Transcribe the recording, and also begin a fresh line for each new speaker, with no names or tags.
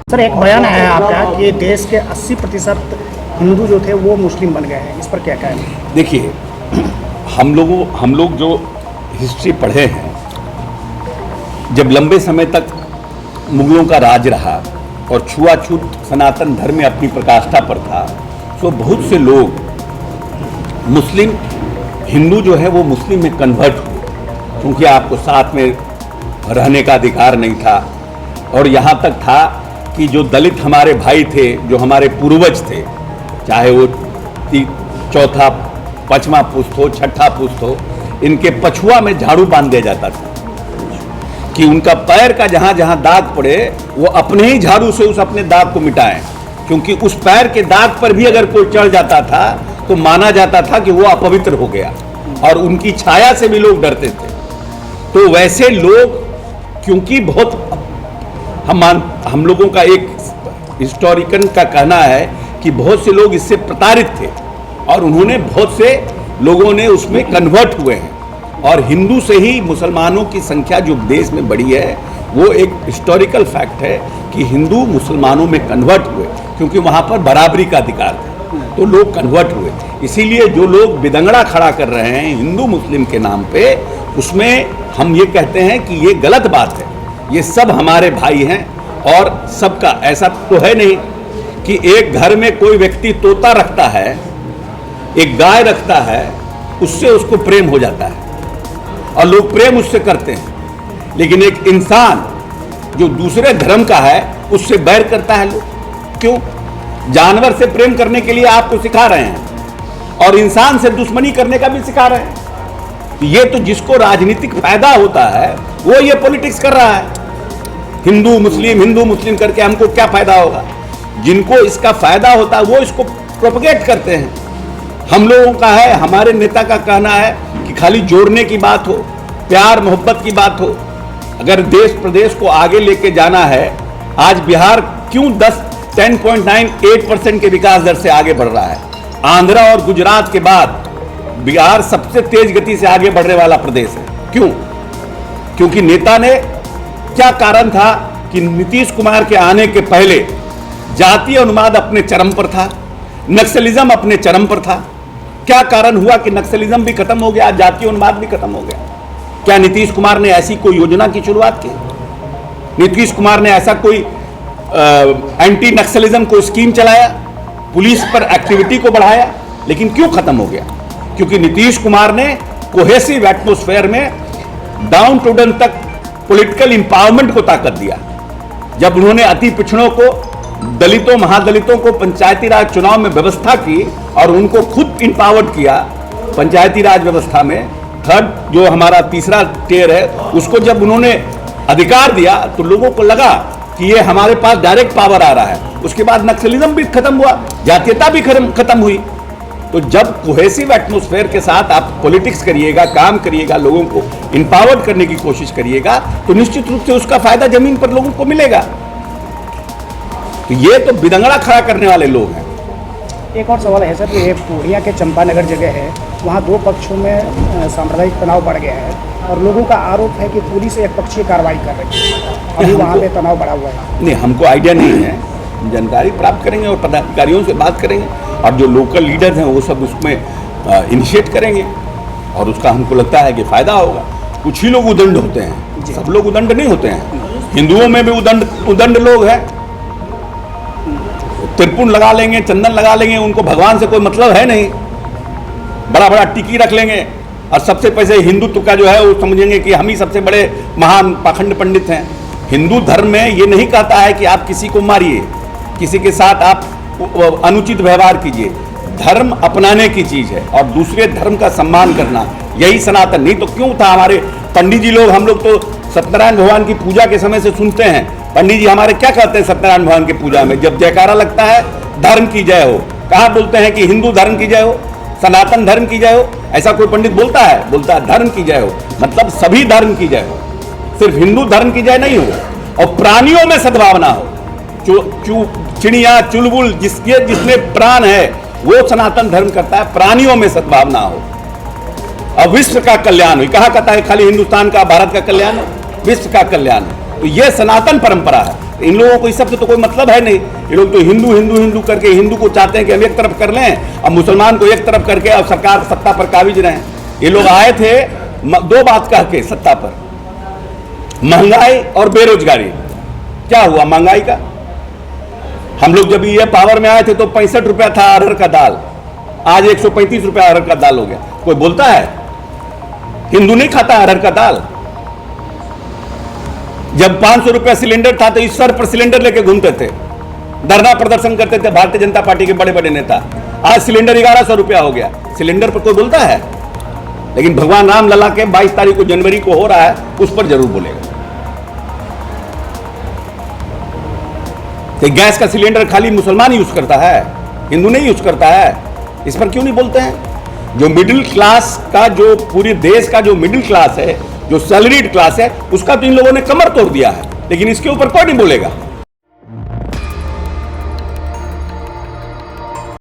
Sir, एक बयान आया है आपका कि देश के 80% हिंदू जो थे वो मुस्लिम बन गए हैं, इस पर क्या कहें?
देखिए, हम लोग जो हिस्ट्री पढ़े हैं, जब लंबे समय तक मुगलों का राज रहा और छुआछूत सनातन धर्म में अपनी प्रकाष्ठा पर था, तो बहुत से लोग मुस्लिम हिंदू जो है वो मुस्लिम में कन्वर्ट हुए, क्योंकि आपको साथ में रहने का अधिकार नहीं था। और यहाँ तक था कि जो दलित हमारे भाई थे, जो हमारे पूर्वज थे, चाहे वो चौथा पांचवा पुश्त हो, छठा पुश्त हो, इनके पछुआ में झाड़ू बांध दिया जाता था कि उनका पैर का जहाँ जहाँ दाग पड़े वो अपने ही झाड़ू से उस अपने दाग को मिटाएं, क्योंकि उस पैर के दाग पर भी अगर कोई चढ़ जाता था तो माना जाता था कि वो अपवित्र हो गया, और उनकी छाया से भी लोग डरते थे। तो वैसे लोग, क्योंकि बहुत हम लोगों का एक हिस्टोरिकन का कहना है कि बहुत से लोग इससे प्रताड़ित थे और उन्होंने बहुत से लोगों ने उसमें कन्वर्ट हुए हैं, और हिंदू से ही मुसलमानों की संख्या जो देश में बढ़ी है वो एक हिस्टोरिकल फैक्ट है कि हिंदू मुसलमानों में कन्वर्ट हुए, क्योंकि वहाँ पर बराबरी का अधिकार था, तो लोग कन्वर्ट हुए। इसीलिए जो लोग बिदंगड़ा खड़ा कर रहे हैं हिंदू मुस्लिम के नाम पे, उसमें हम ये कहते हैं कि ये गलत बात है। ये सब हमारे भाई हैं, और सबका ऐसा तो है नहीं कि एक घर में कोई व्यक्ति तोता रखता है, एक गाय रखता है, उससे उसको प्रेम हो जाता है और लोग प्रेम उससे करते हैं, लेकिन एक इंसान जो दूसरे धर्म का है उससे बैर करता है लोग। क्यों? जानवर से प्रेम करने के लिए आपको सिखा रहे हैं और इंसान से दुश्मनी करने का भी सिखा रहे हैं। ये तो जिसको राजनीतिक फायदा होता है वो ये पॉलिटिक्स कर रहा है। हिंदू मुस्लिम करके हमको क्या फायदा होगा? जिनको इसका फायदा होता है वो इसको प्रोपगेट करते हैं। हम लोगों का है, हमारे नेता का कहना है कि खाली जोड़ने की बात हो, प्यार मोहब्बत की बात हो। अगर देश प्रदेश को आगे लेके जाना है, आज बिहार क्यों 10.98% के विकास दर से आगे बढ़ रहा है? आंध्रा और गुजरात के बाद बिहार सबसे तेज गति से आगे बढ़ने वाला प्रदेश है। क्यों? क्योंकि नेता ने, क्या कारण था कि नीतीश कुमार के आने के पहले जातीय उन्माद अपने चरम पर था, नक्सलिज्म अपने चरम पर था। क्या कारण हुआ कि नक्सलिज्म भी खत्म हो गया, जातीय उन्माद भी खत्म हो गया? क्या नीतीश कुमार ने ऐसी कोई योजना की शुरुआत की? नीतीश कुमार ने ऐसा कोई एंटी नक्सलिज्म को स्कीम चलाया, पुलिस पर एक्टिविटी को बढ़ाया? लेकिन क्यों खत्म हो गया? क्योंकि नीतीश कुमार ने कोहेसिव एटमॉस्फेयर में डाउन टू डाउन तक पॉलिटिकल इंपावरमेंट को ताकत दिया। जब उन्होंने अति पिछड़ों को, दलितों महादलितों को पंचायती राज चुनाव में व्यवस्था की और उनको खुद इंपावर्ड किया पंचायती राज व्यवस्था में, थर्ड जो हमारा तीसरा टियर है उसको जब उन्होंने अधिकार दिया तो लोगों को लगा कि ये हमारे पास डायरेक्ट पावर आ रहा है। उसके बाद नक्सलिज्म भी खत्म हुआ, जातीयता भी खत्म हुई। तो जब कोहेसिव एटमॉस्फेयर के साथ आप पॉलिटिक्स करिएगा, काम करिएगा, लोगों को इंपावर्ड करने की कोशिश करिएगा, तो निश्चित रूप से उसका फायदा जमीन पर लोगों को मिलेगा। तो ये तो बिदंगड़ा खड़ा करने वाले लोग हैं।
एक और सवाल है सर, ये पूर्णिया के चंपानगर जगह है, वहाँ दो पक्षों में सांप्रदायिक तनाव बढ़ गया है और लोगों का आरोप है कि पुलिस एक पक्षीय कार्रवाई कर रही है, अभी वहाँ पे तनाव बढ़ा हुआ है।
नहीं, हमको आइडिया नहीं है, जानकारी प्राप्त करेंगे और पदाधिकारियों से बात करेंगे, और जो लोकल लीडर्स हैं वो सब उसमें इनिशिएट करेंगे, और उसका हमको लगता है कि फायदा होगा। कुछ ही लोग उदंड होते हैं, सब लोग उदंड नहीं होते हैं। हिंदुओं में भी उदंड लोग हैं, त्रिपुण लगा लेंगे, चंदन लगा लेंगे, उनको भगवान से कोई मतलब है नहीं, बड़ा बड़ा टिकी रख लेंगे, और सबसे पहले हिंदुत्व का जो है वो समझेंगे कि हम ही सबसे बड़े महान पाखंड पंडित हैं। हिंदू धर्म में ये नहीं कहता है कि आप किसी को मारिए, किसी के साथ आप अनुचित व्यवहार कीजिए। धर्म अपनाने की चीज है और दूसरे धर्म का सम्मान करना, यही सनातन। नहीं तो क्यों था हमारे पंडित जी लोग, हम लोग तो सत्यनारायण भगवान की पूजा के समय से सुनते हैं, पंडित जी हमारे क्या कहते हैं सत्यनारायण भगवान की पूजा में? जब जयकारा लगता है, धर्म की जय हो। कहाँ बोलते हैं कि हिंदू धर्म की जय हो, सनातन धर्म की जय हो? ऐसा कोई पंडित बोलता है? बोलता है धर्म की जय हो, मतलब सभी धर्म की जय हो, सिर्फ हिंदू धर्म की जय नहीं हो। और प्राणियों में सद्भावना हो, चिड़िया चुलबुल जिसमें प्राण है वो सनातन धर्म करता है, प्राणियों में सद्भावना हो और विश्व का कल्याण हो। कहा कहता है खाली हिंदुस्तान का, भारत का कल्याण हो, विश्व का कल्याण हो। तो ये सनातन परंपरा है। इन लोगों को इस सब से तो कोई मतलब है नहीं। ये लोग तो हिंदू हिंदू हिंदू करके हिंदू को चाहते हैं कि हम एक तरफ कर लें और मुसलमान को एक तरफ करके अब सरकार सत्ता पर काबिज रहें। ये लोग आए थे दो बात कह के सत्ता पर, महंगाई और बेरोजगारी। क्या हुआ महंगाई का? हम लोग जब ये पावर में आए थे तो 65 रुपया था अरहर का दाल, आज 135 रुपया अरहर का दाल हो गया। कोई बोलता है? हिंदू नहीं खाता अरहर का दाल। जब 500 रुपया सिलेंडर था तो इस सर पर सिलेंडर लेके घूमते थे, धरना प्रदर्शन करते थे भारतीय जनता पार्टी के बड़े बड़े नेता। आज सिलेंडर 1100 रुपया हो गया। सिलेंडर पर कोई बोलता है? लेकिन भगवान राम लला के 22 तारीख को जनवरी को हो रहा है, उस पर जरूर बोलेगा। तो गैस का सिलेंडर खाली मुसलमान यूज करता है, हिंदू नहीं यूज करता है। इस पर क्यों नहीं बोलते हैं? जो मिडिल क्लास का, जो पूरे देश का जो मिडिल क्लास है, जो सैलरीड क्लास है, उसका तो इन लोगों ने कमर तोड़ दिया है, लेकिन इसके ऊपर कोई नहीं बोलेगा।